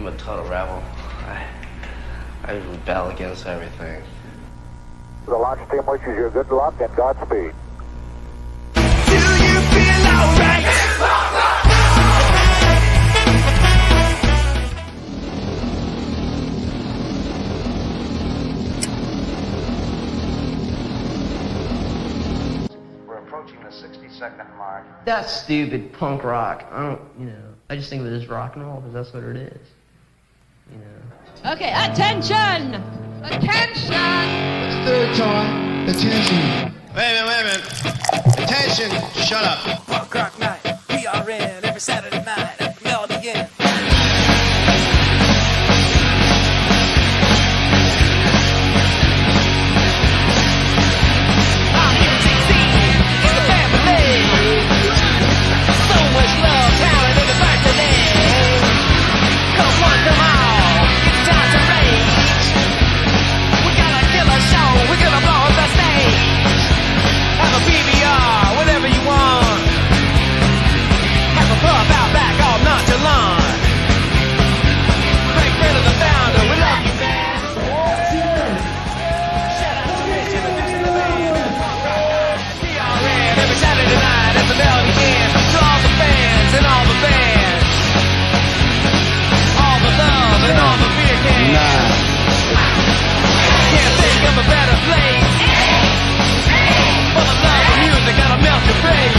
I'm a total rebel. I rebel against everything. The launch team wishes you good luck and Godspeed. Do you feel alright? We're approaching the 60-second mark. That's stupid punk rock. I just think of it as rock and roll because that's what it is. Okay, attention! Attention! It's third time. Attention. Wait a minute. Attention. Shut up. Punk rock night, PRN, every Saturday night at the Melody Inn. I'm UTC, in the family. So much love, talent in the back today. Come on, come on, it's time to rage. We got a killer show, we're gonna blow up the stage. Have a PBR, whatever you want. Have a pub out back, all nonchalant. Great friend of the founder, we love you, man. Shout out to Rich, introducing the band. PRN, every Saturday night at the Melody Inn. To all the fans and all the bands. All the love and all the beer cans. Can't think of a better place. For the love of music, gotta melt your face.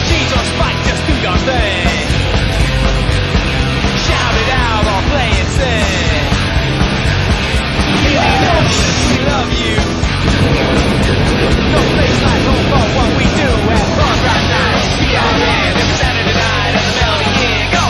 Cheese or spike, just do your thing. Shout it out or play it safe. Indianapolis, we love you. No place like home for what we do at Punk Rock Night. PRN, every Saturday night at the Melody Inn. Go!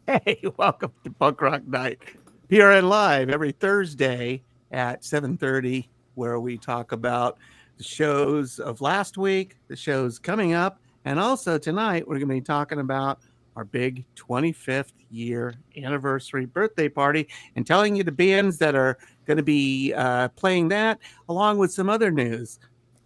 Hey, welcome to Punk Rock Night, PRN Live every Thursday at 7:30, where we talk about the shows of last week, the shows coming up, and also tonight we're going to be talking about our big 25th year anniversary birthday party and telling you the bands that are going to be playing that, along with some other news.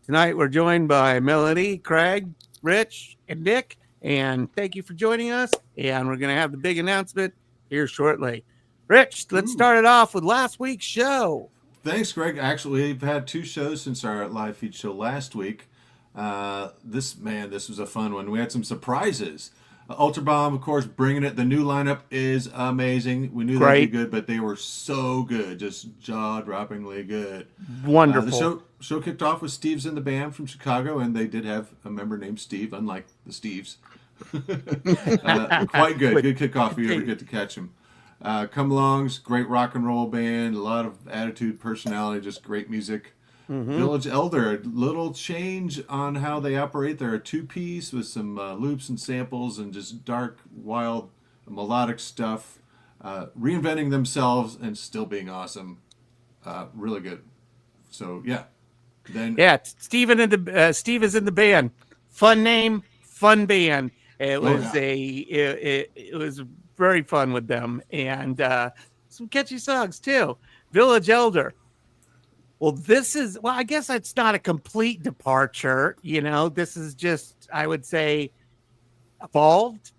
Tonight we're joined by Melody, Craig, Rich, and Nick. And thank you for joining us. And we're going to have the big announcement here shortly. Rich, let's start it off with last week's show. Thanks, Greg. Actually, we've had two shows since our live feed show last week. This was a fun one. We had some surprises. Ultra Bomb, of course, bringing it. The new lineup is amazing. We knew they'd be good, but they were so good, just jaw-droppingly good. Wonderful. The show kicked off with Steve's in the band from Chicago, and they did have a member named Steve, unlike the Steves. Quite good. Good kickoff if you ever get to catch them. Come Along's great rock and roll band, a lot of attitude, personality, just great music. Mm-hmm. Village Elder, a little change on how they operate. They're a two-piece with some loops and samples and just dark, wild, melodic stuff. Reinventing themselves and still being awesome. Really good. So, yeah. Steve is in the band. Fun name, fun band. It was very fun with them, and some catchy songs too. Village Elder. Well, I guess it's not a complete departure. This is just, I would say, evolved,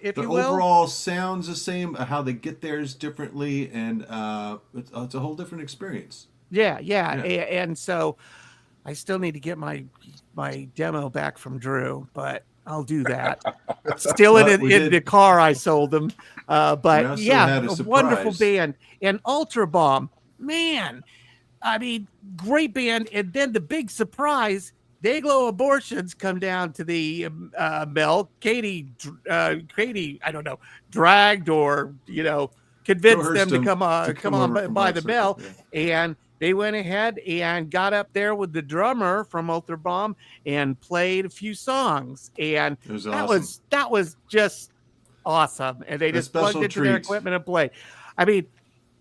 if you will. The overall sounds the same. How they get theirs differently, and it's a whole different experience. Yeah. And so I still need to get my demo back from Drew, but I'll do that. Still in the car I sold them. But yeah, a wonderful band. And Ultra Bomb, man, I mean, great band. And then the big surprise, Dayglow Abortions come down to the mill. Katie, I don't know, dragged or, convinced them to come on by the bell. Yeah. And they went ahead and got up there with the drummer from Ultra Bomb and played a few songs. And that was just awesome. And they just plugged into their equipment and played. I mean,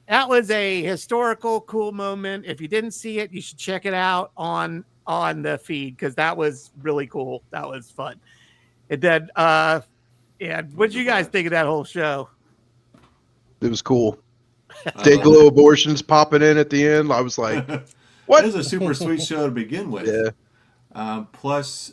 that was a historical, cool moment. If you didn't see it, you should check it out on the feed because that was really cool. That was fun. And then, and what did you guys think of that whole show? It was cool. Day-glow abortions popping in at the end. I was like, what? It was a super sweet show to begin with. Yeah. Plus,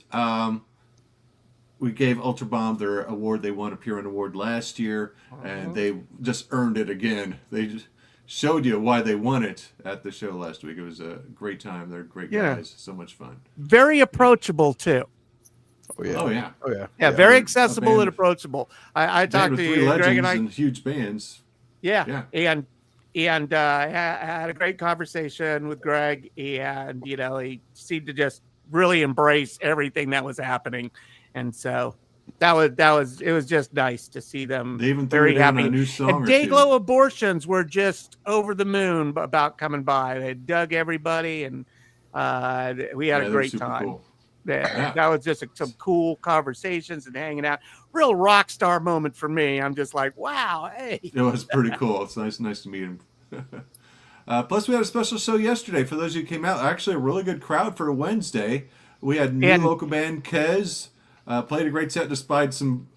we gave Ultra Bomb their award. They won a PRN award last year, and they just earned it again. They just showed you why they won it at the show last week. It was a great time. They're great guys. So much fun. Very approachable, too. Oh, yeah. Oh, yeah. Oh, yeah. Yeah, very accessible and approachable. I talked to Greg and I. And huge bands. Yeah. And had a great conversation with Greg, and he seemed to just really embrace everything that was happening, and so it was just nice to see them. They even very happy. A new song. And Dayglow Abortions were just over the moon about coming by. They dug everybody, and we had a great time. Cool. That was just some cool conversations and hanging out. Real rock star moment for me. I'm just like, wow, hey. It was pretty cool. It's nice to meet him. Plus, we had a special show yesterday. For those of you who came out, actually a really good crowd for a Wednesday. We had new local band Kez. Played a great set despite some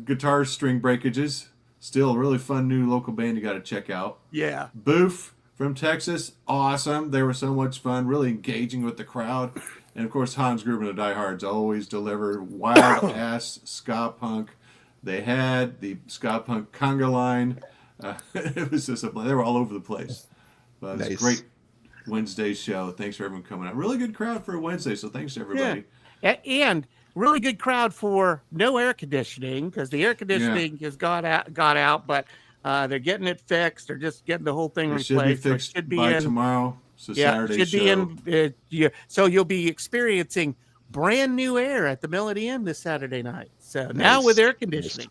guitar string breakages. Still a really fun new local band you got to check out. Yeah. Boof from Texas. Awesome. They were so much fun. Really engaging with the crowd. And, of course, Hans Gruber and the Diehards always deliver wild-ass ska punk. They had the ska punk conga line. It was just they were all over the place. But it was a great Wednesday show. Thanks for everyone coming out. Really good crowd for a Wednesday, so thanks to everybody. Yeah. And really good crowd for no air conditioning because the air conditioning has got out, but they're getting it fixed. They're just getting the whole thing replaced. Should be fixed by tomorrow. So Saturday show. So you'll be experiencing brand new air at the Melody Inn this Saturday night. So now with air conditioning,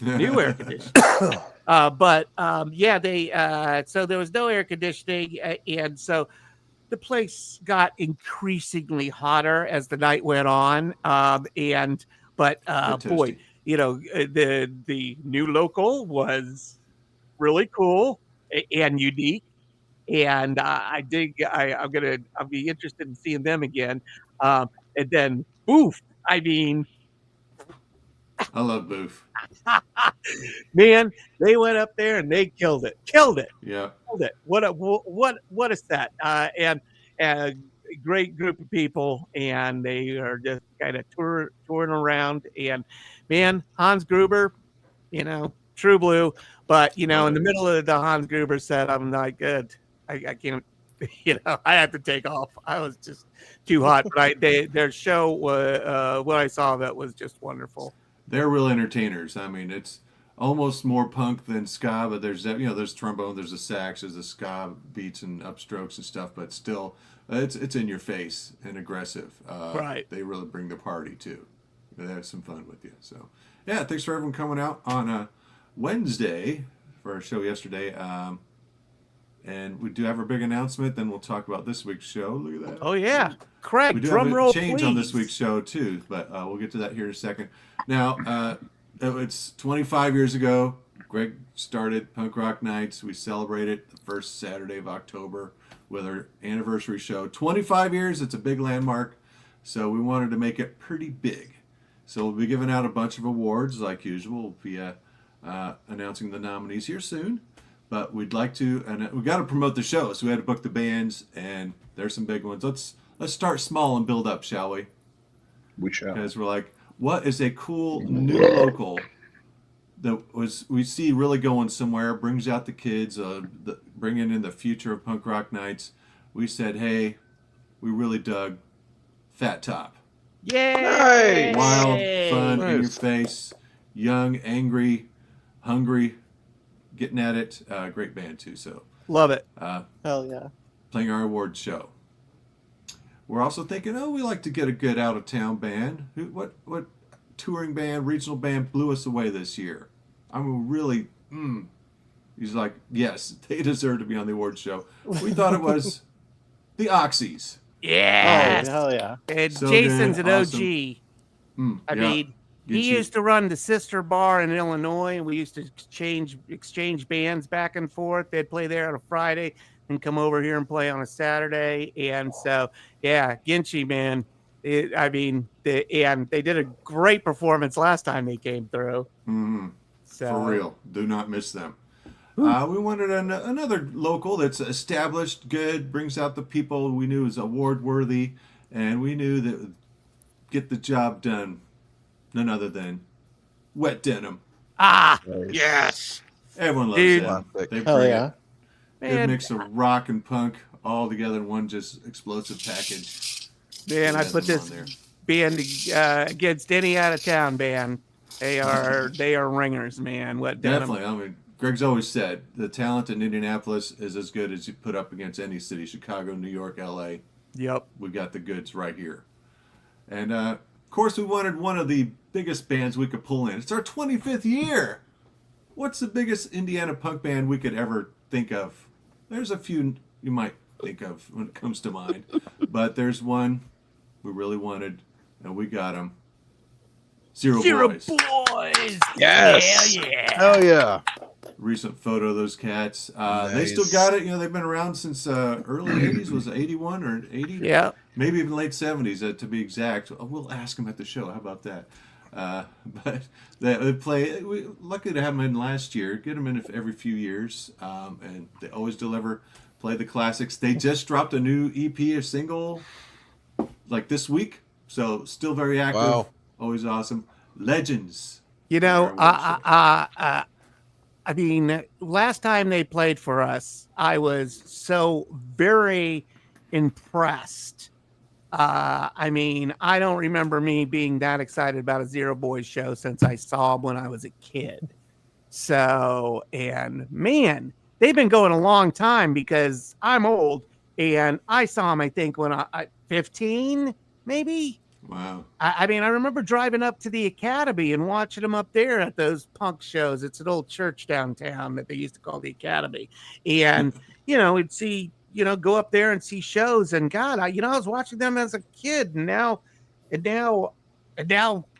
new air conditioning. So there was no air conditioning, and so the place got increasingly hotter as the night went on. Boy, the new local was really cool and unique. And I'll be interested in seeing them again. And then Boof. I mean, I love Boof. Man, they went up there and they killed it. Yeah. Killed it. What a set. And a great group of people, and they are just kind of touring around. And man, Hans Gruber, true blue. But in the middle of the Hans Gruber set, I'm like, good. I can't, I had to take off. I was just too hot. But their show was what I saw that was just wonderful. They're real entertainers. I mean, it's almost more punk than ska, but there's there's trombone, there's the sax, there's the ska beats and upstrokes and stuff, but still, it's in your face and aggressive. Right. They really bring the party too. They have some fun with you. So, yeah, thanks for everyone coming out on a Wednesday for our show yesterday. And we do have our big announcement. Then we'll talk about this week's show. Look at that. Oh yeah, Craig. We do drum have a roll, change please. on this week's show too, but we'll get to that here in a second. Now, it's 25 years ago. Greg started Punk Rock Nights. We celebrated the first Saturday of October with our anniversary show. 25 years. It's a big landmark. So we wanted to make it pretty big. So we'll be giving out a bunch of awards like usual. We'll be announcing the nominees here soon. But we'd like to, and we got to promote the show, so we had to book the bands, and there's some big ones. Let's start small and build up, shall we? We shall. Because we're like, what is a cool new local that we see really going somewhere, brings out the kids, bringing in the future of Punk Rock Nights. We said, hey, we really dug Fat Top. Yay! Nice. Wild, fun, in your face, young, angry, hungry. Getting at it, great band too. So Love it. Hell yeah. Playing our awards show. We're also thinking, we like to get a good out of town band. What touring band, regional band blew us away this year? I mean, really. He's like, yes, they deserve to be on the awards show. We thought it was the Oxys. Yeah. Oh, hell yeah. And So Jason's good, an awesome. OG. I mean, He used to run the Sister Bar in Illinois, and we used to exchange bands back and forth. They'd play there on a Friday and come over here and play on a Saturday. And so, yeah, Ginchi, man. And they did a great performance last time they came through. Mm-hmm. So, for real, do not miss them. We wanted another local that's established, good, brings out the people we knew is award worthy, and we knew that would get the job done. None other than Wet Denim. Nice. Yes. Everyone loves them. They bring it. Good mix of rock and punk all together in one just explosive package. Man, I put this band against any out of town band. They are ringers, man. Wet Denim. Definitely. I mean, Greg's always said the talent in Indianapolis is as good as you put up against any city. Chicago, New York, LA. Yep. We got the goods right here. And of course, we wanted one of the biggest bands we could pull in. It's our 25th year. What's the biggest Indiana punk band we could ever think of? There's a few you might think of when it comes to mind, but there's one we really wanted, and we got them. Zero Boys. Yes. Hell yeah. Hell yeah. Recent photo of those cats. Nice. They still got it. You know, they've been around since early 80s. Was it 81 or 80? Yeah. Maybe even late 70s, to be exact. We'll ask them at the show. How about that? But they play. We lucky to have them in last year. Get them in every few years, and they always deliver. Play the classics. They just dropped a new EP, a single, like this week. So still very active. Wow. Always awesome. Legends. You know, I mean, last time they played for us, I was so very impressed. I mean, I don't remember me being that excited about a Zero Boys show since I saw them when I was a kid. So, and man, they've been going a long time because I'm old, and I saw them, I think, when I 15, maybe. Wow. I mean, I remember driving up to the Academy and watching them up there at those punk shows. It's an old church downtown that they used to call the Academy. And, you know, we'd see, you know, go up there and see shows. And God, I was watching them as a kid, and now,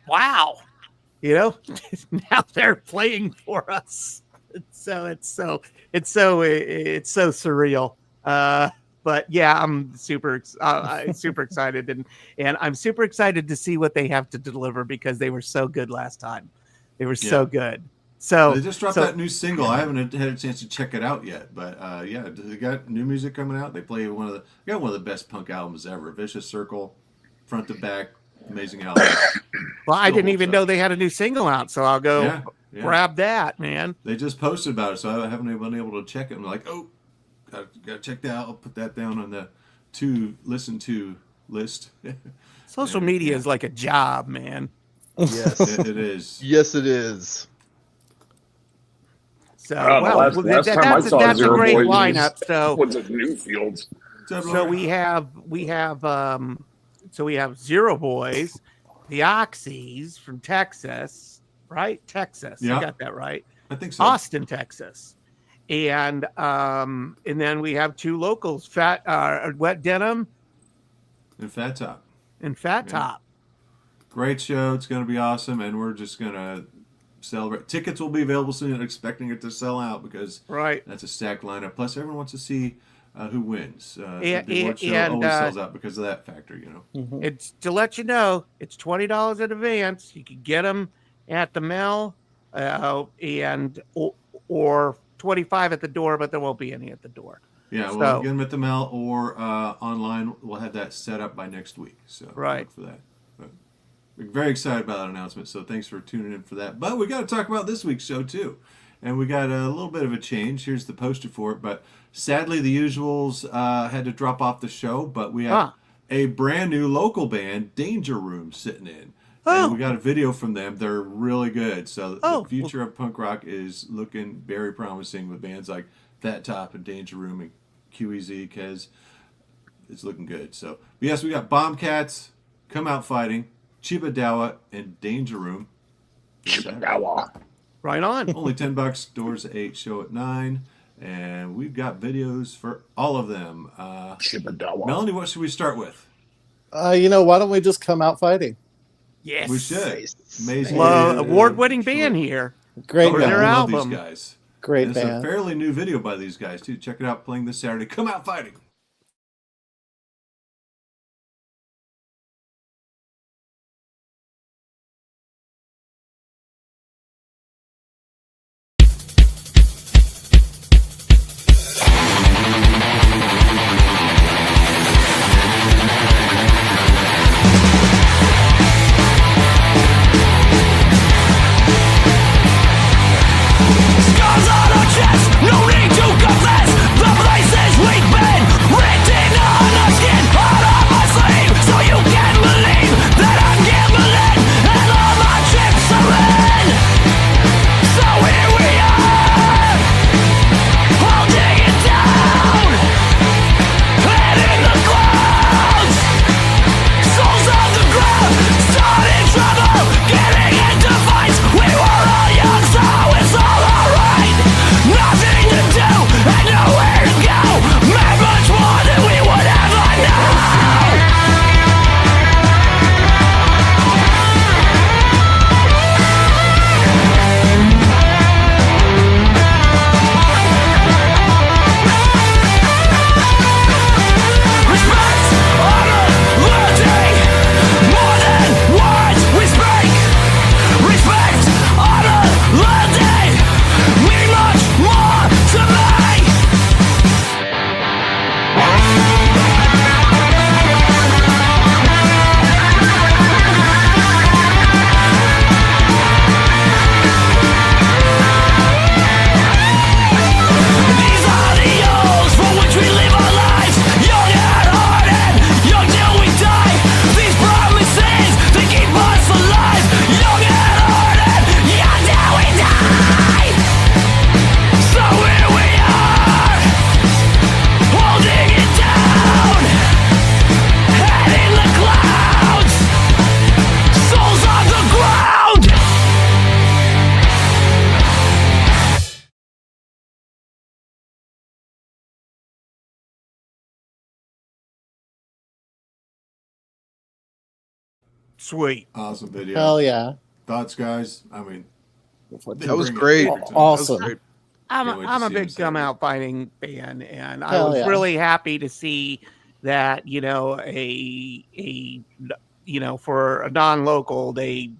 wow, you know, now they're playing for us. So it's so surreal. But yeah, I'm super excited, and I'm super excited to see what they have to deliver because they were so good last time. They were so good. So they just dropped that new single. I haven't had a chance to check it out yet, but yeah, they got new music coming out. They play one of the best punk albums ever. Vicious Circle, front to back, amazing album. Well, I didn't even know they had a new single out, so I'll go grab that, man. They just posted about it, so I haven't been able to check it. I'm like, oh. Gotta check that out. I'll put that down on the to listen to list. Social media is like a job, man. Yes, it is. Yes, it is. So that's a great lineup. So was it Newfields? So we have Zero Boys, the Oxys from Texas, right? Texas, you got that right? I think so. Austin, Texas. And then we have two locals, Wet Denim and Fat Top. Top. Great show. It's going to be awesome, and we're just going to celebrate. Tickets will be available soon. I'm expecting it to sell out because that's a stacked lineup. Plus, everyone wants to see who wins. The award show always sells out because of that factor, you know. Mm-hmm. It's to let you know, it's $20 in advance. You can get them at the Mel, or 25 at the door, but there won't be any at the door. Yeah, we'll get them at the Mel or online. We'll have that set up by next week. So look for that. But we're very excited about that announcement. So thanks for tuning in for that. But we got to talk about this week's show too, and we got a little bit of a change. Here's the poster for it. But sadly, the Usuals had to drop off the show. But we have a brand new local band, Danger Room, sitting in. And we got a video from them. They're really good. So the future of punk rock is looking very promising with bands like Fat Top and Danger Room and QEZ, because it's looking good. So, but yes, we got Bombcats, Come Out Fighting, Chiba Dowa, and Danger Room. Chiba Dowa. Right on. Only $10. Doors at 8, show at 9. And we've got videos for all of them. Chiba Dowa. Melanie, what should we start with? Why don't we just Come Out Fighting? Yes. We should. Amazing. Award-winning band here. Great band. their I love album. these guys. Great and band. It's a fairly new video by these guys, too. Check it out. Playing this Saturday. Come out fighting. Scars on our chest, no need to confess the places we've been, written on our skin, out of our sleeve, so you can believe that I'm gambling and all my chips are in. So here we are, holding it down, head in the clouds, souls on the ground, starting trouble, getting into fights. We were all young, so it's all alright. Nothing to do and nowhere to go. Made much more than we would ever know. Respect, honor, loyalty, more than words we speak. Respect, honor, loyalty, mean much more to me. These are the oaths for which we live our lives. Young at heart and young till we die. These promises, they keep us alive. Young at heart and young till we die. So here we are, holding it down, head in the clouds, souls on the ground. Sweet. Awesome video. Hell yeah. Thoughts, guys? I mean, That was great. Awesome. That was great. I'm a big come out fighting fan, and I Hell was yeah. really happy to see that for a non-local they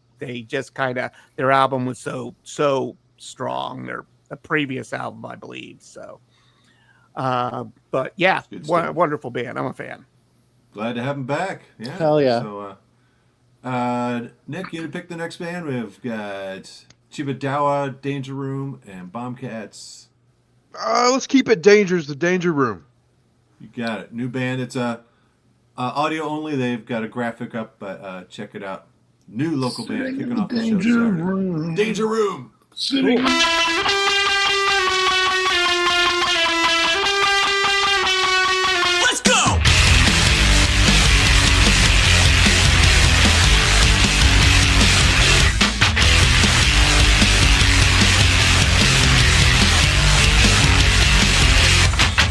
just kind of their album was so strong, their previous album I believe. So but yeah, Good stuff. wonderful band. I'm a fan. Glad to have them back. Yeah. Hell yeah. So, Nick, you to pick the next band. We've got Chiba Dowa, Danger Room, and Bombcats. Let's keep it Danger's the Danger Room. You got it. New band. It's audio only. They've got a graphic up, but check it out. New local band kicking off the show Saturday. Danger Room. Sitting. Let's go!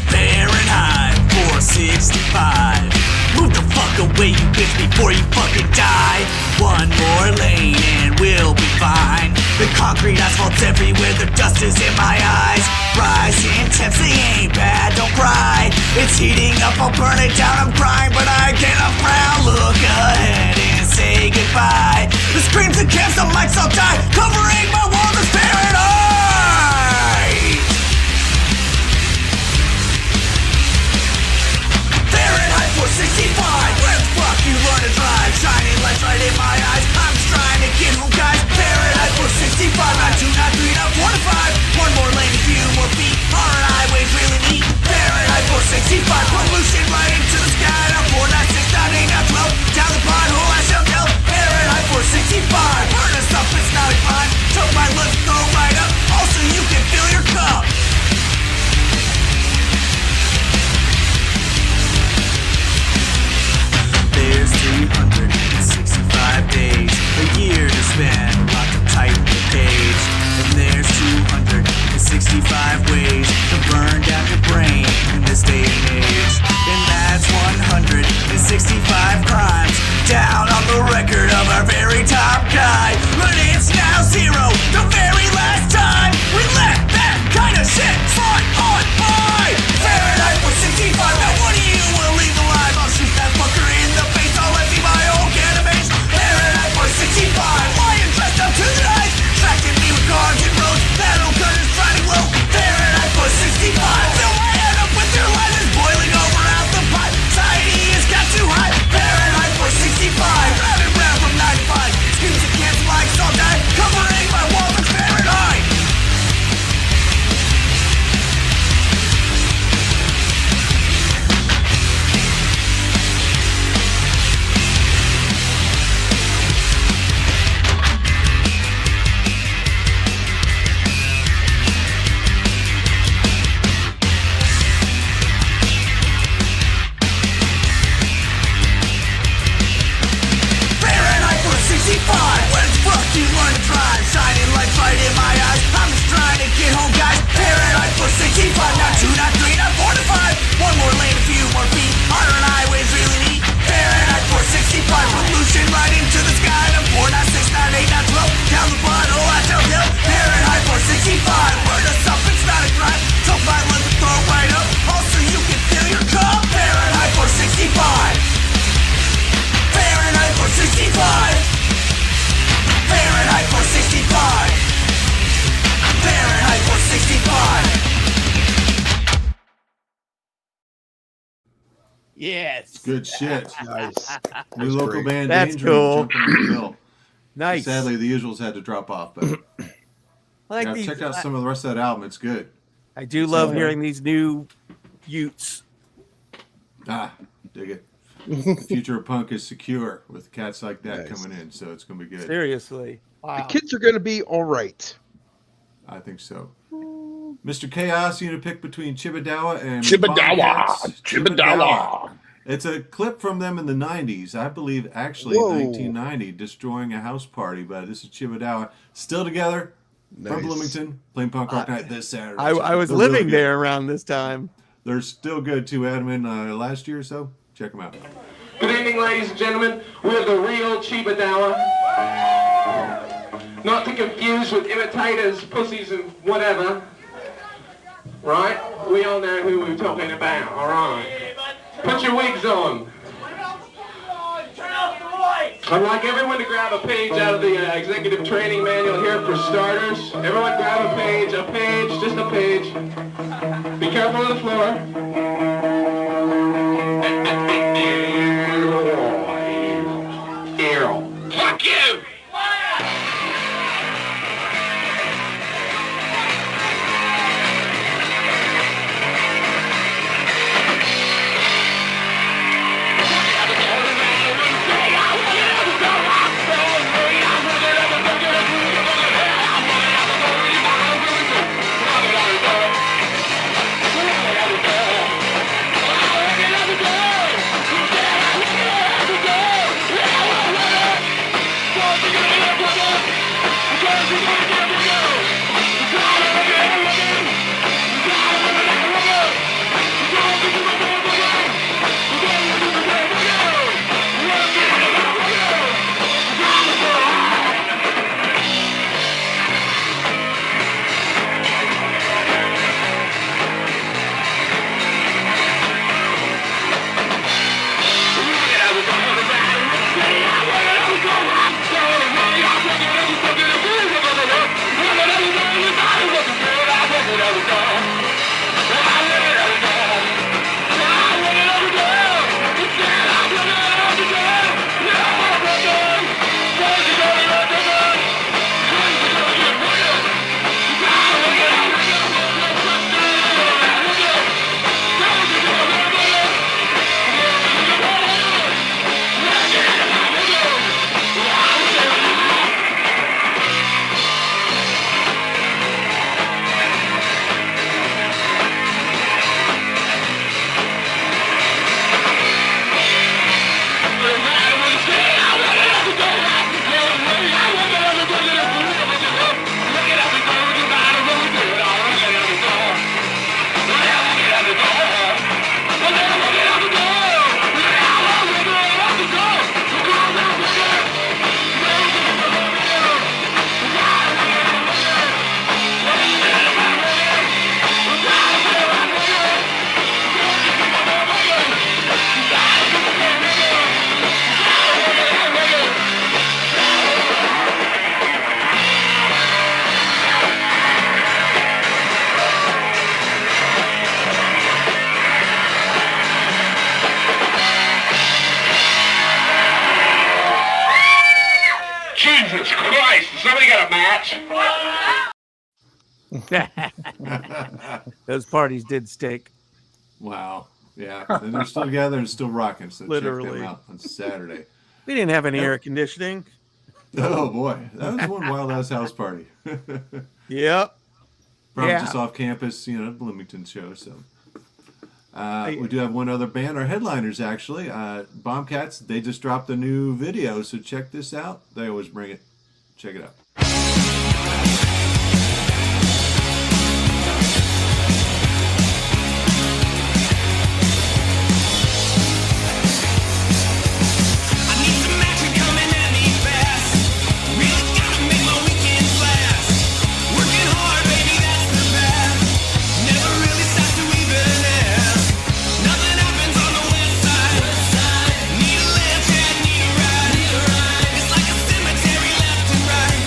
Fahrenheit 465. Move the fuck away, you bitch, before you fucking die. One more lane and we'll be fine. The concrete asphalt's everywhere, the dust is in my eyes. Rising temps, they ain't bad, don't cry. It's heating up, I'll burn it down, I'm crying, but I cannot frown. Look ahead and say goodbye. The screams and camps, the mics all die, covering my world is Fahrenheit. Fahrenheit 465. Where the fuck you run and drive? Shining lights right in my eyes. I'm just trying to get home, guys. Fahrenheit 465. 9293 up 4 to 5. One more lane, a few more feet. Hard highways really neat. Fahrenheit 465. Pollution right into the sky. Now 496, 98, now 12. Down the pothole, I shall tell. Fahrenheit 465. Burn us up, it's not fine. Choke my lips, go right up. Also, you can fill your cup. There's 365 days, a year to spend, locked up tight in the cage. And there's 265 ways to burn down your brain in this day and age. And that's 100 Yes. Good shit. Nice. New local band That's Danger cool. jumping on the bill. Nice. Sadly, the usuals had to drop off, but check out some of the rest of that album. It's good. I do love hearing these new Utes. Dig it. The future of punk is secure with cats like that Nice. coming in, so it's going to be good. Seriously. Wow. The kids are going to be all right. I think so. Mr. Chaos, you need to pick between Chiba Dowa and Chiba Dowa. Bombcats. Chiba Dowa. It's a clip from them in the 90s. I believe, actually, Whoa. 1990, destroying a house party. But this is Chiba Dowa. Still together Nice. from Bloomington, playing punk rock night this Saturday. I was They're living really there around this time. They're still good, too. Had them in last year or so. Check them out. Good evening, ladies and gentlemen. We're the real Chiba Dowa. Not to confuse with imitators, pussies, and whatever. Right? We all know who we're talking about, alright? Put your wigs on. I'd like everyone to grab a page out of the executive training manual here for starters. Everyone grab a page, just a page. Be careful of the floor. Fuck you! Jesus Christ, somebody got a match? Those parties did stink. Wow. Yeah. And they're still together and still rocking. So Literally. check them out on Saturday. We didn't have any air conditioning. Oh, boy. That was one wild ass house party. Yep. Probably Yeah. just off campus, Bloomington show. So we do have one other band. Our headliners, actually. Bombcats, they just dropped a new video. So check this out. They always bring it. Check it out. It's like a cemetery left and right.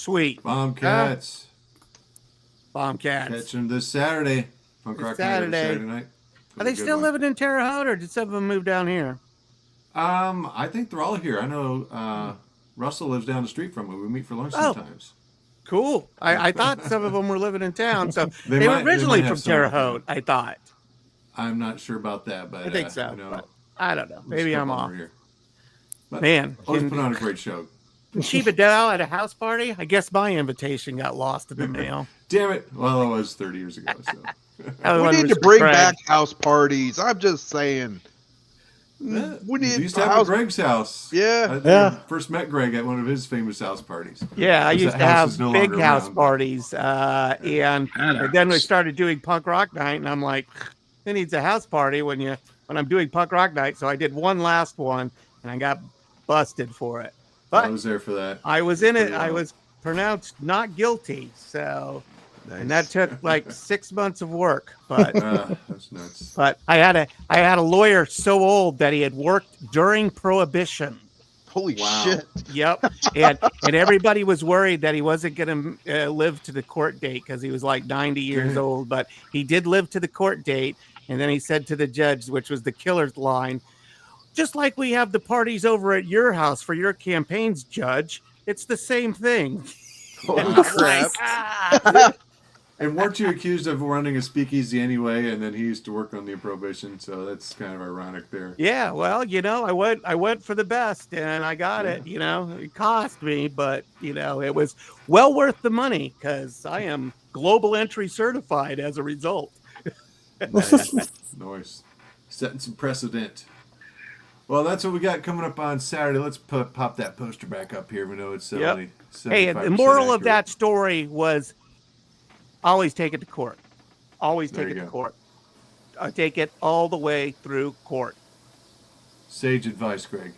Sweet. Bombcats. Bombcats. Catch them this Saturday. Punk Rock Night every Saturday night. Are they still living in Terre Haute, or did some of them move down here? I think they're all here. I know Russell lives down the street from me. We meet for lunch sometimes. Cool. I thought some of them were living in town, so they were originally from Terre Haute, I thought. I'm not sure about that, but I think so. You know, but I don't know. Maybe I'm off. But man, always put on a great show. Chiba Dowa at a house party? I guess my invitation got lost in the mail. Damn it. Well, it was 30 years ago, so. We need to bring back house parties. I'm just saying. We used to have Greg's house. Yeah. I first met Greg at one of his famous house parties. Yeah, I used to have big house parties. And then we started doing Punk Rock Night, and I'm like, who needs a house party when I'm doing Punk Rock Night? So I did one last one, and I got busted for it. But I was there for that. I was in it. I was pronounced not guilty. So, and that took like 6 months of work. But that's nuts. But I had a lawyer so old that he had worked during Prohibition. Holy shit! Yep, and everybody was worried that he wasn't going to live to the court date because he was like 90 years old. But he did live to the court date, and then he said to the judge, which was the killer's line, "Just like we have the parties over at your house for your campaigns, Judge, it's the same thing." Holy crap! And weren't you accused of running a speakeasy anyway? And then he used to work on the Prohibition, so that's kind of ironic there. Yeah, well, I went for the best, and I got it. It cost me, but it was well worth the money because I am global entry certified as a result. Nice. Setting some precedent. Well, that's what we got coming up on Saturday. Let's pop that poster back up here. We know it's 70. Hey, the moral of that story was always take it to court. Always take it to court. Take it all the way through court. Sage advice, Greg.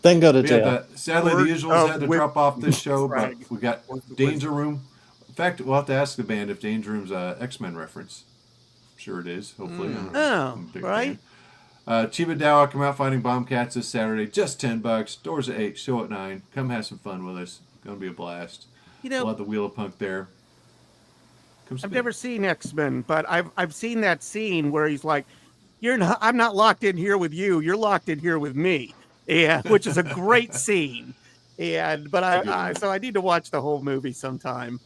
Then go to jail. Sadly, the usuals had to drop off this show, but we got Danger Room. In fact, we'll have to ask the band if Danger Room's a X-Men reference. I'm sure it is, hopefully. I'm a right? Chiba Dowa, come out fighting Bombcats this Saturday. Just $10. Doors at 8, show at 9. Come have some fun with us. It's going to be a blast. We'll have the Wheel of Punk there. I've never seen X-Men, but I've seen that scene where he's like, I'm not locked in here with you. You're locked in here with me. Yeah, which is a great scene. But I need to watch the whole movie sometime.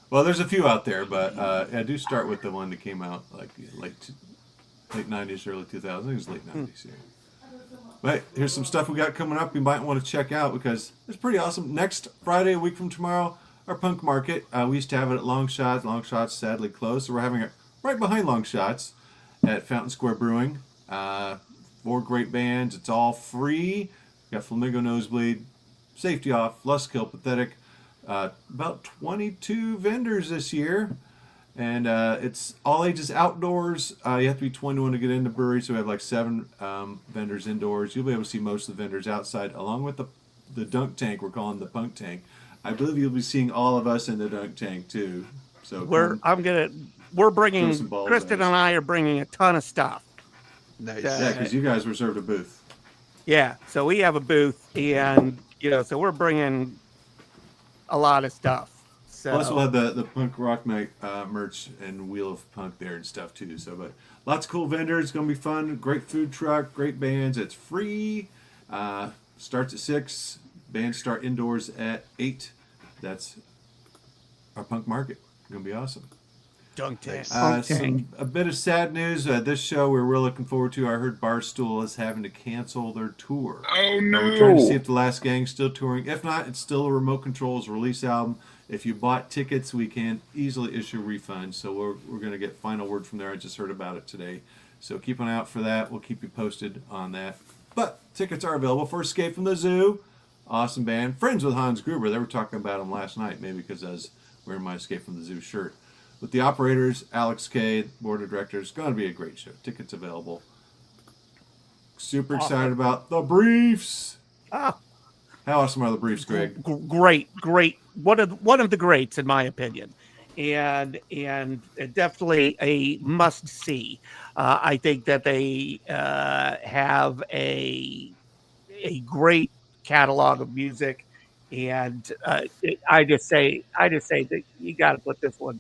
Well, there's a few out there, but I do start with the one that came out like late 90s, early 2000s. I think it was late 90s. Yeah. But here's some stuff we got coming up you might want to check out because it's pretty awesome. Next Friday, a week from tomorrow, our punk market. We used to have it at Long Shots. Long Shots sadly closed, so we're having it right behind Long Shots at Fountain Square Brewing. 4 great bands. It's all free. We got Flamingo Nosebleed, Safety Off, Lustkill, Pathetic. About 22 vendors this year. And it's all ages outdoors. You have to be 21 to get in the brewery, so we have like 7 vendors indoors. You'll be able to see most of the vendors outside, along with the dunk tank. We're calling the punk tank. I believe you'll be seeing all of us in the dunk tank too. So we're bringing Kristen and I are bringing a ton of stuff. Nice. Yeah, because you guys reserved a booth. Yeah, so we have a booth, and so we're bringing a lot of stuff. So. Plus, we'll have the Punk Rock Night merch and Wheel of Punk there and stuff too. So, but lots of cool vendors. It's gonna be fun. Great food truck. Great bands. It's free. Starts at 6. Bands start indoors at 8. That's our punk market. It's gonna be awesome. Dunk tank. A bit of sad news. This show we're really looking forward to. I heard Barstool is having to cancel their tour. Oh no! We're trying to see if the Last Gang's still touring. If not, it's still a Remote Control's release album. If you bought tickets, we can easily issue refunds. So we're going to get final word from there. I just heard about it today. So keep an eye out for that. We'll keep you posted on that. But tickets are available for Escape from the Zoo. Awesome band. Friends with Hans Gruber. They were talking about him last night, maybe because I was wearing my Escape from the Zoo shirt. With the operators, Alex K., board of directors, going to be a great show. Tickets available. Super excited about the Briefs. How awesome are the Briefs, Greg? Great. One of the greats, in my opinion, and definitely a must see. I think that they have a great catalog of music, And I just say that you got to put this one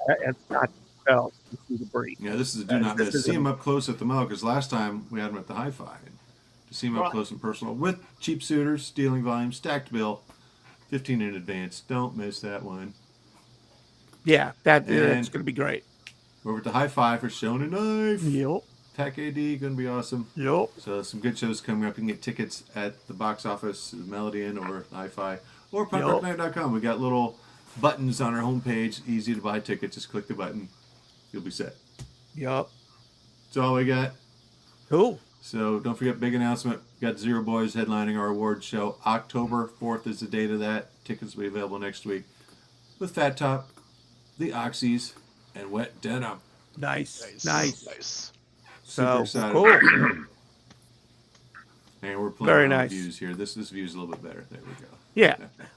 at Scotch Bell to see the breed. Yeah, this is a do not miss. See him up close at the Mel, because last time we had him at the Hi-Fi. To see him up close and personal with cheap suitors, stealing volume, stacked bill, 15 in advance. Don't miss that one. Yeah, that's going to be great. Over at the Hi-Fi for Showing a Knife. Yep. TAC AD, going to be awesome. Yep. So some good shows coming up. You can get tickets at the box office, Melody Inn, or Hi-Fi, or punkrocknight.com. We got little buttons on our homepage. Easy to buy tickets. Just click the button. You'll be set. Yep. That's all we got. Cool. So don't forget, big announcement. We got Zero Boys headlining our award show. October 4th is the date of that. Tickets will be available next week. With Fat Top, the Oxys, and Wet Denim. Nice. Super excited. Cool. And we're playing Very our nice. views here. This view is a little bit better. There we go. Yeah.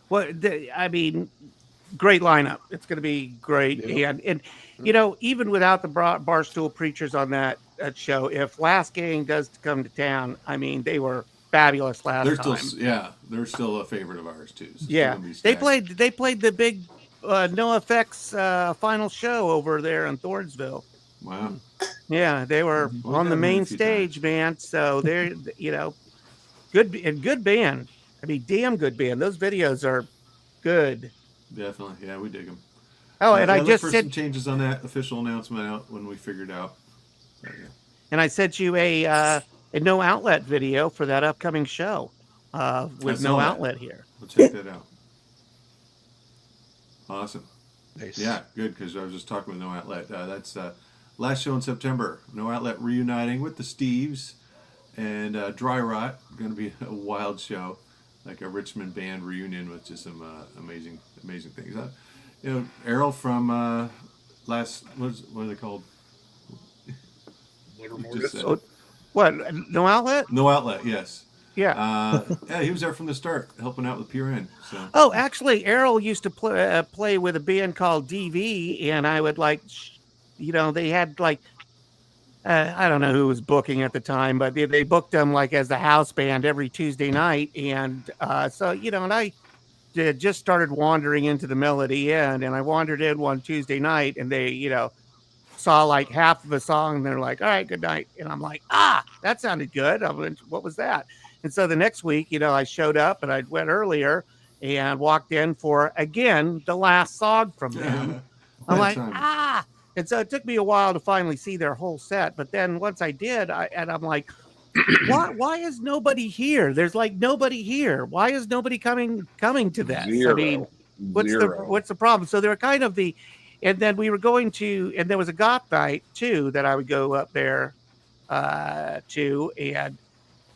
Well, I mean, great lineup. It's going to be great. Yep. And you know, even without the Barstool Preachers on that show, if Last Gang does come to town, I mean, they were fabulous last time. They're still a favorite of ours too. So yeah, they played the big No Effects final show over there in Thornsville. Wow. Yeah, they were on the main stage, man. So they're good band. I mean, damn good band. Those videos are good. Definitely, yeah, we dig them. Oh, and I just said some changes on that official announcement out when we figured out. So, yeah. And I sent you a no outlet video for that upcoming show with no outlet here. We'll check that out. Awesome. Nice. Yeah, good, because I was just talking with No Outlet. That's last show in September. No Outlet reuniting with the Steves and Dry Rot. Going to be a wild show, like a Richmond band reunion with just some amazing things. Errol from what are they called? What? No outlet? No Outlet, yes. Yeah. Yeah, he was there from the start, helping out with PRN. So. Oh, actually, Errol used to play with a band called DV, and I would they had I don't know who was booking at the time, but they booked them as a house band every Tuesday night, and so and I just started wandering into the Melody Inn, and I wandered in one Tuesday night, and they saw half of a song, and they're like, all right, good night. And I'm like, that sounded good. What was that? And so the next week, I showed up, and I went earlier and walked in for, again, the last song from them. I'm like, And so it took me a while to finally see their whole set. But then once I did, I'm like, why is nobody here? There's nobody here. Why is nobody coming to this? Zero. I mean, what's the problem? So they're kind of and then we were going to, and there was a goth night too that I would go up there to, and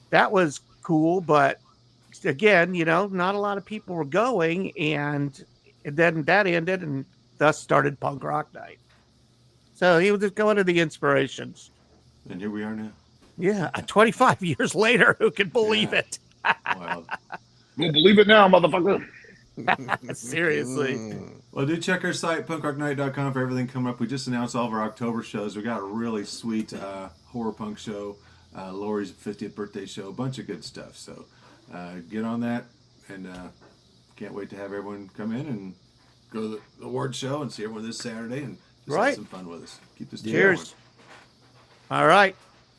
that was cool. But again, not a lot of people were going, and then that ended, and thus started Punk Rock Night. So he was just going to the inspirations. And here we are now. Yeah, 25 years later, who can believe it? Wow. We'll believe it now, motherfucker. Seriously. Well, do check our site, punkrocknight.com, for everything coming up. We just announced all of our October shows. We got a really sweet horror punk show, Lori's 50th birthday show, a bunch of good stuff. So get on that, and can't wait to have everyone come in and go to the award show and see everyone this Saturday and just have some fun with us. Keep this Cheers. All right.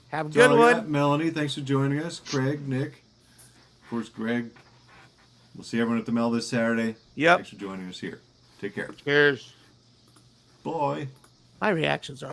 Have a good one. Melanie, thanks for joining us. Craig, Nick, of course, Greg. We'll see everyone at the Mel this Saturday. Yep. Thanks for joining us here. Take care. Cheers. Bye. My reactions are